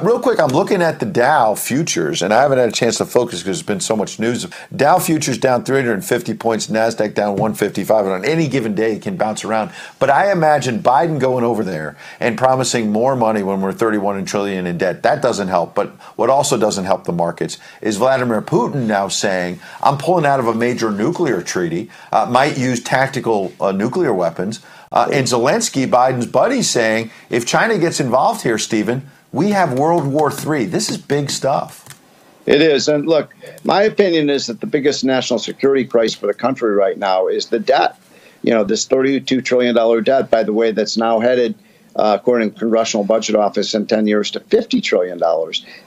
Real quick, I'm looking at the Dow futures, and I haven't had a chance to focus because there's been so much news. Dow futures down 350 points, NASDAQ down 155, and on any given day it can bounce around. But I imagine Biden going over there and promising more money when we're 31 trillion in debt. That doesn't help. But what also doesn't help the markets is Vladimir Putin now saying, I'm pulling out of a major nuclear treaty, might use tactical nuclear weapons. And Zelensky, Biden's buddy, saying, if China gets involved here, Stephen, we have World War III. This is big stuff. It is. And look, my opinion is that the biggest national security crisis for the country right now is the debt. You know, this $32 trillion debt, by the way, that's now headed, according to the Congressional Budget Office, in 10 years to $50 trillion.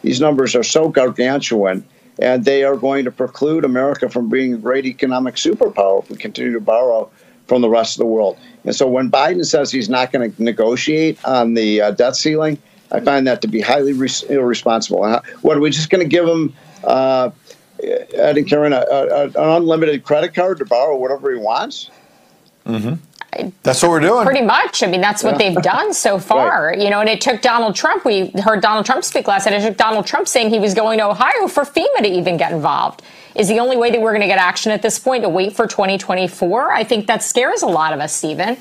These numbers are so gargantuan, and they are going to preclude America from being a great economic superpower if we continue to borrow from the rest of the world. And so when Biden says he's not going to negotiate on the debt ceiling, I find that to be highly irresponsible. What, are we just going to give him, Ed and Karen, an unlimited credit card to borrow whatever he wants? Mm-hmm. That's what we're doing. Pretty much. I mean, that's what they've done so far. Right. You know, and it took Donald Trump. We heard Donald Trump speak last night. It took Donald Trump saying he was going to Ohio for FEMA to even get involved. Is the only way that we're going to get action at this point to wait for 2024? I think that scares a lot of us, Stephen.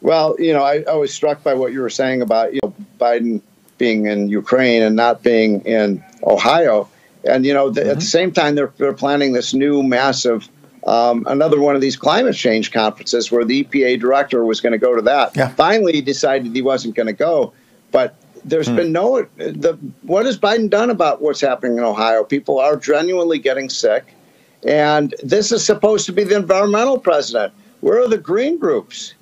Well, you know, I was struck by what you were saying about, you know, Biden being in Ukraine and not being in Ohio. And, you know, at the same time, they're planning this new massive another one of these climate change conferences where the EPA director was going to go to that. Yeah. Finally, he decided he wasn't going to go. But there's been what has Biden done about what's happening in Ohio? People are genuinely getting sick. And this is supposed to be the environmental president. Where are the green groups?